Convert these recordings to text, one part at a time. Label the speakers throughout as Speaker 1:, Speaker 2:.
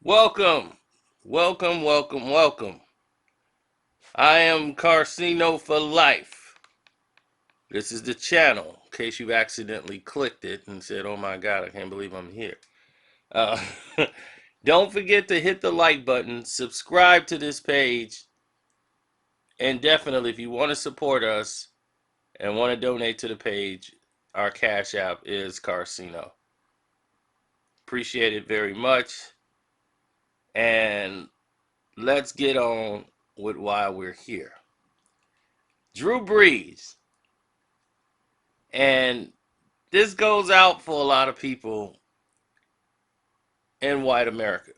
Speaker 1: Welcome, welcome. I am Carcino for life. This is the channel, in case you accidentally clicked it and said, oh my God, I can't believe I'm here. Uh, don't forget to hit the like button, subscribe to this page, and definitely, if you want to support us and want to donate to the page, our Cash App is Carcino. Appreciate it very much. And let's get on with why we're here. Drew Brees. And this goes out for a lot of people in white America.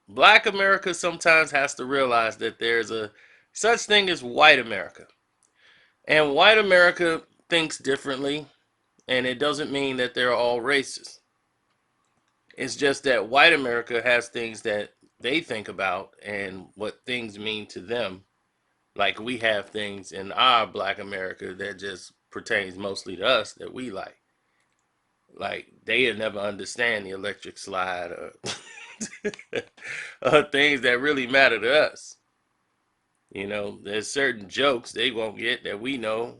Speaker 1: Black America sometimes has to realize that there's a such thing as white America. And white America thinks differently, and it doesn't mean that they're all racist. It's just that white America has things that they think about and what things mean to them. Like we have things in our black America that just pertains mostly to us that we like. Like they'll never understand the electric slide or, or things that really matter to us. You know, there's certain jokes they won't get that we know,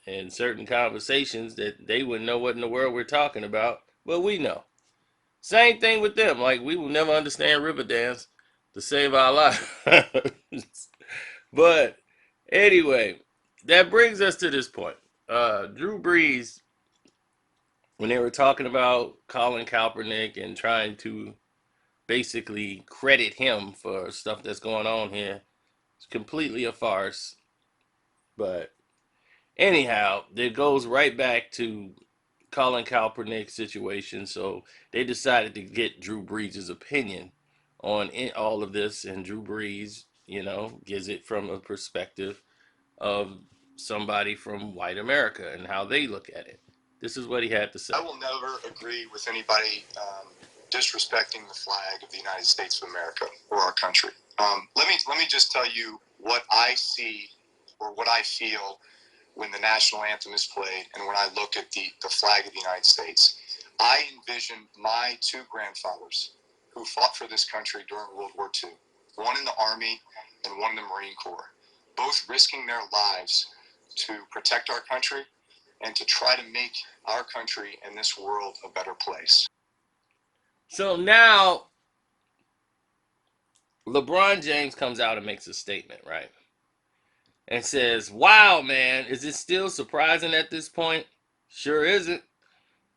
Speaker 1: and certain conversations that they wouldn't know what in the world we're talking about, but we know. Same thing with them. Like we will never understand river dance to save our lives. But anyway, that brings us to this point. Drew Brees, when they were talking about Colin Kaepernick and trying to basically credit him for stuff that's going on here, it's completely a farce. But anyhow, it goes right back to Colin Kaepernick's situation. So they decided to get Drew Brees' opinion on all of this, and Drew Brees, gives it from a perspective of somebody from white America and how they look at it. This is what he had to say.
Speaker 2: I will never agree with anybody disrespecting the flag of the United States of America or our country. Let me just tell you what I see or what I feel when the national anthem is played and when I look at the flag of the United States. I envision my two grandfathers who fought for this country during World War II, one in the Army and one in the Marine Corps, both risking their lives to protect our country and to try to make our country and this world a better place.
Speaker 1: So now LeBron James comes out and makes a statement, right? And says, wow, man, is it still surprising at this point? Sure isn't.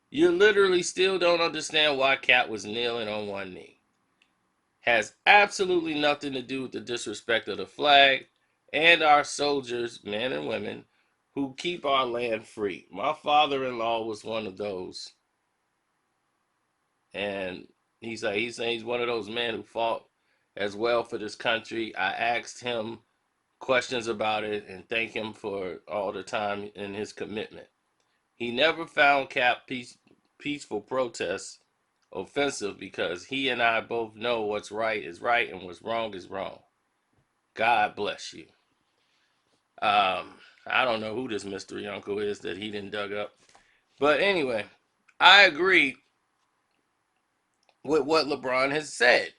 Speaker 1: You literally still don't understand why Cat was kneeling on one knee. Has absolutely nothing to do with the disrespect of the flag and our soldiers, men and women, who keep our land free. My father-in-law was one of those. And he's saying he's one of those men who fought as well for this country. I asked him questions about it and thank him for all the time and his commitment. He never found peaceful protests offensive because he and I both know what's right is right and what's wrong is wrong. God bless you. I don't know who this mystery uncle is that he didn't dug up. But anyway, I agree with what LeBron has said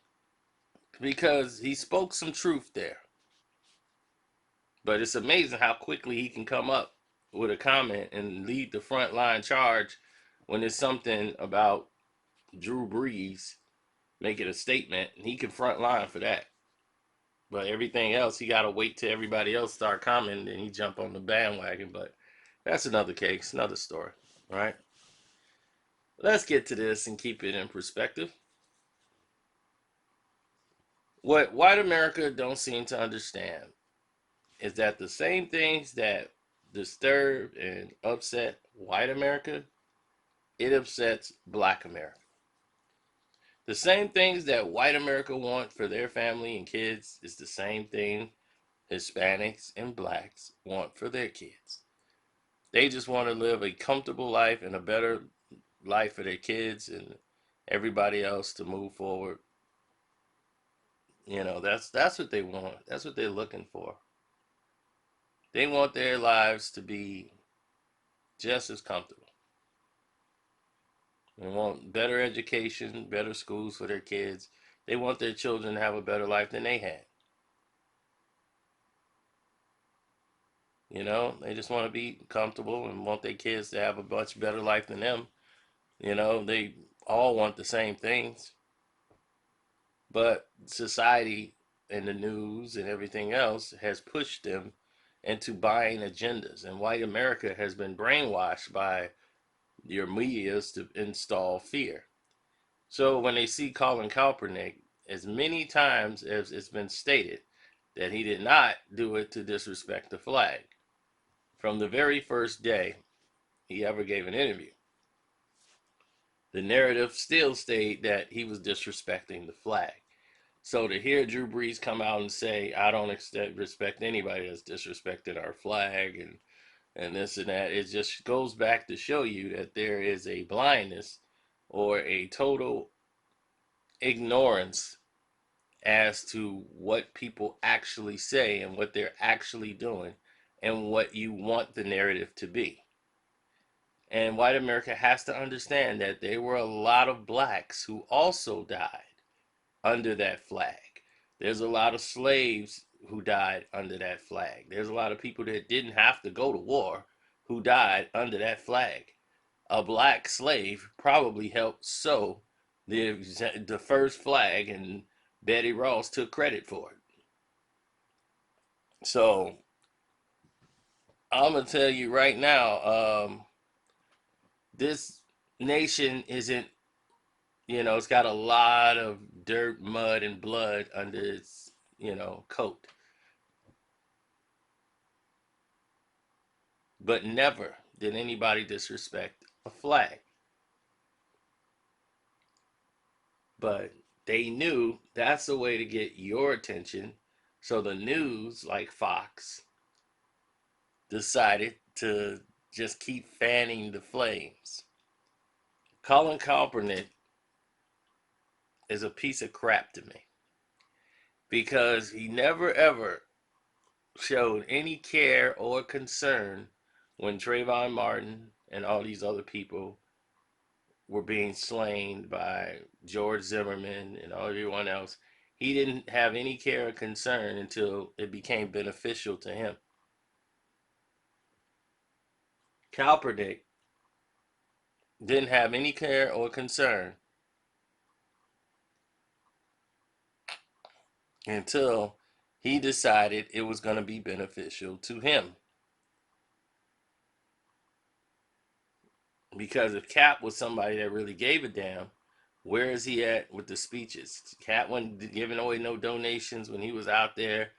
Speaker 1: because he spoke some truth there. But it's amazing how quickly he can come up with a comment and lead the front line charge when it's something about Drew Brees making a statement. He can front line for that. But everything else, he got to wait till everybody else start commenting and he jump on the bandwagon. But that's another case, another story, right? Let's get to this and keep it in perspective. What white America don't seem to understand is that the same things that disturb and upset white America, it upsets black America. The same things that white America want for their family and kids is the same thing Hispanics and blacks want for their kids. They just want to live a comfortable life and a better life for their kids and everybody else to move forward. That's what they want. That's what they're looking for. They want their lives to be just as comfortable. They want better education, better schools for their kids. They want their children to have a better life than they had. You know, they just want to be comfortable and want their kids to have a much better life than them. You know, they all want the same things, but society and the news and everything else has pushed them into buying agendas. And white America has been brainwashed by your medias to install fear. So when they see Colin Kaepernick, as many times as it's been stated that he did not do it to disrespect the flag, from the very first day he ever gave an interview, the narrative still stayed that he was disrespecting the flag. So to hear Drew Brees come out and say, "I don't respect anybody that's disrespecting our flag," and this and that, it just goes back to show you that there is a blindness or a total ignorance as to what people actually say and what they're actually doing and what you want the narrative to be. And white America has to understand that there were a lot of blacks who also died under that flag. There's a lot of slaves who died under that flag. There's a lot of people that didn't have to go to war who died under that flag. A black slave probably helped sew the first flag, and Betty Ross took credit for it. So I'm gonna tell you right now, this nation isn't, it's got a lot of dirt, mud, and blood under its, coat. But never did anybody disrespect a flag. But they knew that's a way to get your attention. So the news, like Fox, decided to just keep fanning the flames. Colin Kaepernick is a piece of crap to me because he never ever showed any care or concern when Trayvon Martin and all these other people were being slain by George Zimmerman and everyone else. He didn't have any care or concern until it became beneficial to him. Kaepernick didn't have any care or concern until he decided it was going to be beneficial to him. Because if Cap was somebody that really gave a damn, where is he at with the speeches? Cap wasn't giving away no donations when he was out there,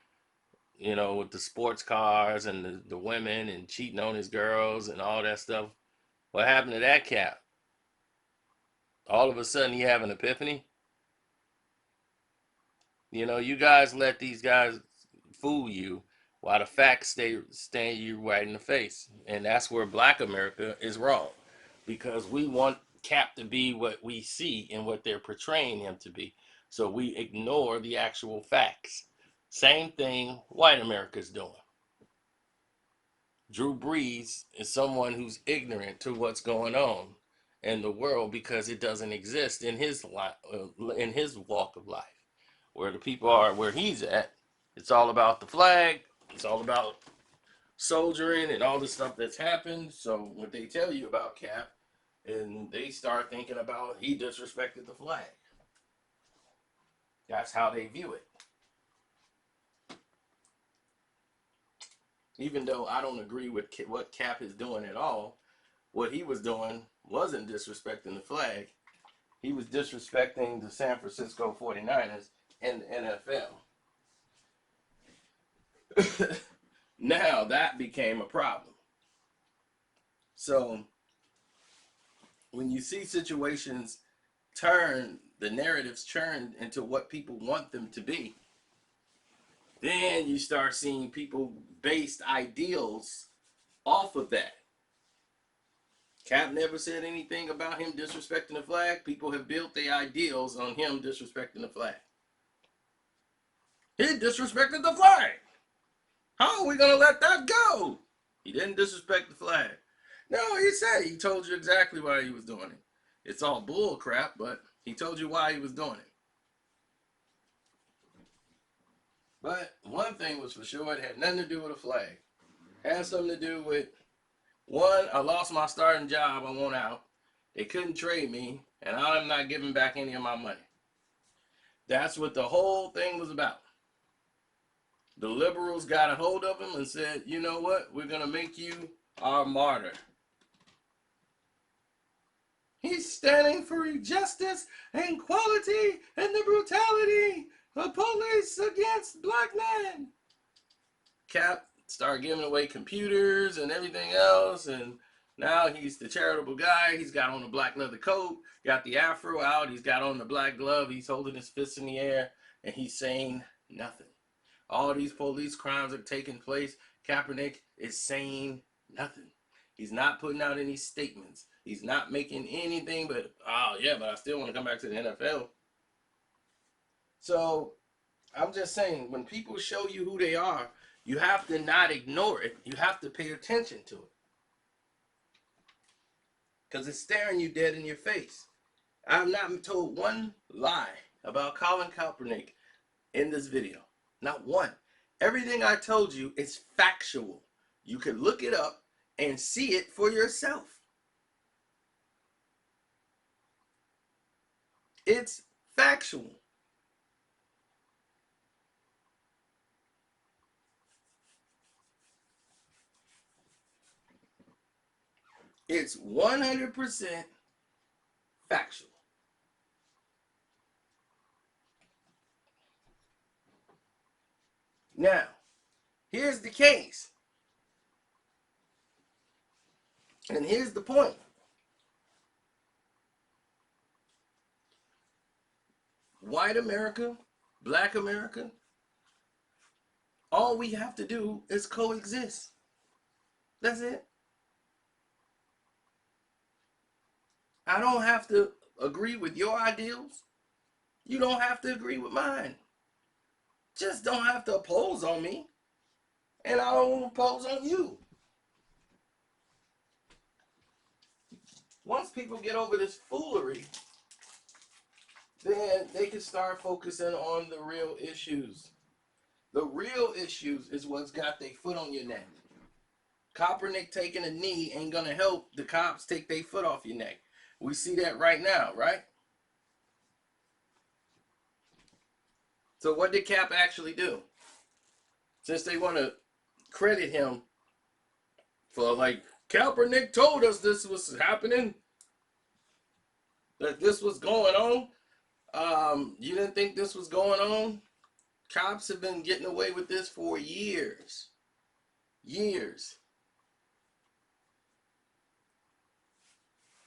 Speaker 1: with the sports cars and the women and cheating on his girls and all that stuff. What happened to that Cap? All of a sudden he have an epiphany. You guys let these guys fool you while the facts stay you right in the face. And that's where black America is wrong. Because we want Cap to be what we see and what they're portraying him to be. So we ignore the actual facts. Same thing white America's doing. Drew Brees is someone who's ignorant to what's going on in the world because it doesn't exist in his in his walk of life. Where the people are where he's at, it's all about the flag. It's all about soldiering and all the stuff that's happened. So what they tell you about Cap, and they start thinking about he disrespected the flag. That's how they view it. Even though I don't agree with what Cap is doing at all, what he was doing wasn't disrespecting the flag. He was disrespecting the San Francisco 49ers and the NFL. Now that became a problem. So when you see situations the narratives turn into what people want them to be, then you start seeing people based ideals off of that. Cap never said anything about him disrespecting the flag. People have built their ideals on him disrespecting the flag. He disrespected the flag. How are we going to let that go? He didn't disrespect the flag. No, he told you exactly why he was doing it. It's all bull crap, but he told you why he was doing it. But one thing was for sure, it had nothing to do with a flag. It had something to do with, one, I lost my starting job, I want out. They couldn't trade me, and I'm not giving back any of my money. That's what the whole thing was about. The liberals got a hold of him and said, you know what, we're going to make you our martyr. He's standing for justice and equality and the brutality of police against black men. Cap started giving away computers and everything else, and now he's the charitable guy. He's got on a black leather coat, got the afro out, he's got on the black glove, he's holding his fists in the air, and he's saying nothing. All these police crimes are taking place. Kaepernick is saying nothing. He's not putting out any statements. He's not making anything but, oh yeah, but I still want to come back to the NFL. So I'm just saying, when people show you who they are, you have to not ignore it. You have to pay attention to it. Because it's staring you dead in your face. I have not told one lie about Colin Kaepernick in this video. Not one. Everything I told you is factual. You can look it up and see it for yourself. It's factual. It's 100% factual. Now, here's the case. And here's the point. White America, black America, all we have to do is coexist. That's it. I don't have to agree with your ideals. You don't have to agree with mine. Just don't have to oppose on me. And I don't oppose on you. Once people get over this foolery, then they can start focusing on the real issues. The real issues is what's got their foot on your neck. Kaepernick taking a knee ain't gonna help the cops take their foot off your neck. We see that right now, right? So what did Cap actually do? Since they want to credit him for, like, Kaepernick told us this was happening, that this was going on. You didn't think this was going on? Cops have been getting away with this for years. Years.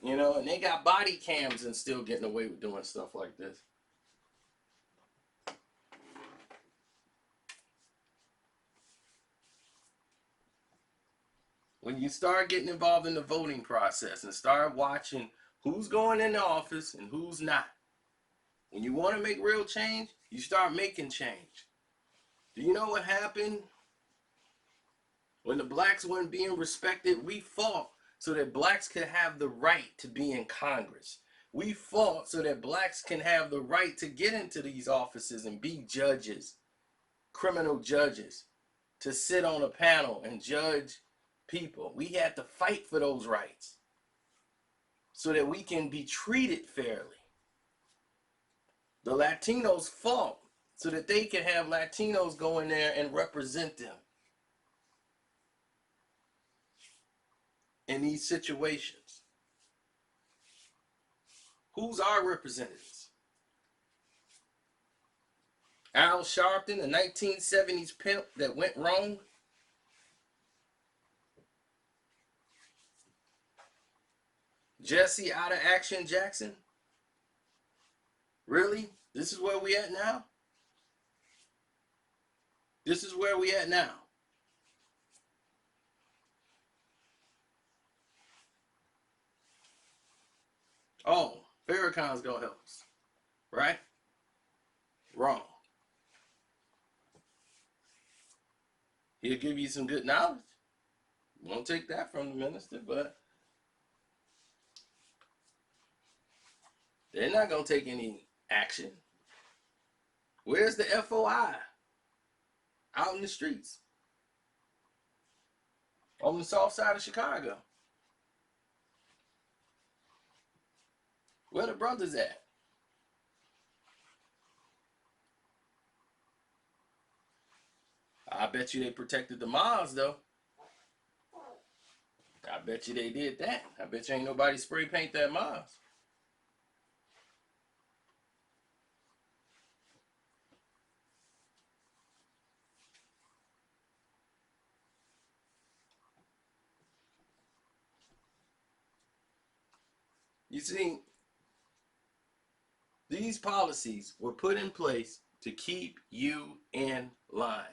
Speaker 1: You know, and they got body cams and still getting away with doing stuff like this. When you start getting involved in the voting process and start watching who's going into office and who's not, when you want to make real change, you start making change. Do you know what happened when the blacks weren't being respected? We fought so that blacks could have the right to be in Congress. We fought so that blacks can have the right to get into these offices and be judges, criminal judges, to sit on a panel and judge people. We had to fight for those rights so that we can be treated fairly. The Latinos fought so that they can have Latinos go in there and represent them in these situations. Who's our representatives? Al Sharpton, the 1970s pimp that went wrong? Jesse out of Action Jackson? Really? This is where we at now? This is where we at now. Oh, Farrakhan's gonna help us, right? Wrong. He'll give you some good knowledge. Won't take that from the minister, but they're not gonna take any action. Where's the FOI? out in the streets on the south side of Chicago. Where the brothers at? I bet you they protected the moms though. I bet you they did that. I bet you ain't nobody spray paint that moms. You see, these policies were put in place to keep you in line.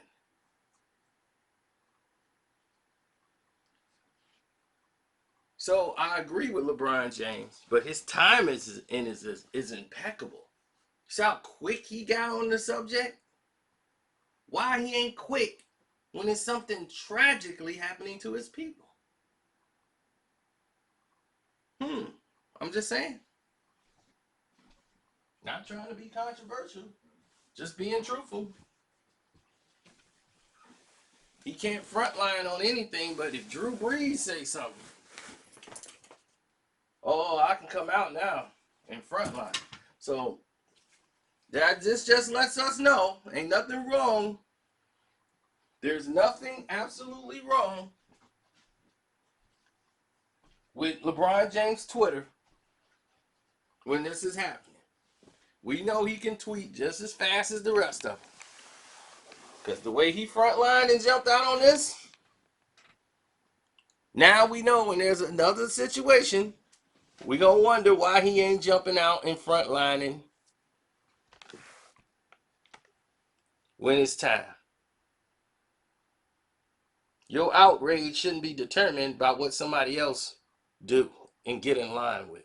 Speaker 1: So I agree with LeBron James, but his time is impeccable. See how quick he got on the subject? Why he ain't quick when it's something tragically happening to his people? I'm just saying. Not trying to be controversial, just being truthful. He can't frontline on anything, but if Drew Brees say something, oh, I can come out now and frontline. So that just lets us know ain't nothing wrong. There's nothing absolutely wrong with LeBron James' Twitter when this is happening. We know he can tweet just as fast as the rest of them. Because the way he frontlined and jumped out on this, now we know when there's another situation, we gonna wonder why he ain't jumping out and frontlining when it's time. Your outrage shouldn't be determined by what somebody else do and get in line with.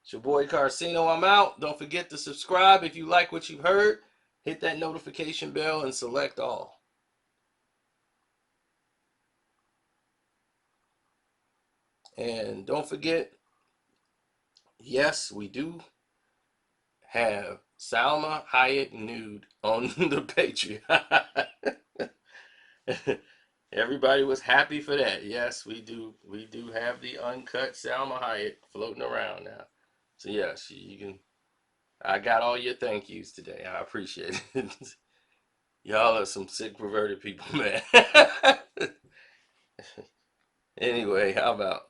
Speaker 1: It's your boy Carcino. I'm out. Don't forget to subscribe if you like what you heard. Hit that notification bell and select all. And don't forget, yes, we do have Salma Hayek nude on the Patreon. Everybody was happy for that. Yes, we do. We do have the uncut Salma Hayek floating around now. So yes, you can. I got all your thank yous today. I appreciate it. Y'all are some sick perverted people, man. Anyway, how about?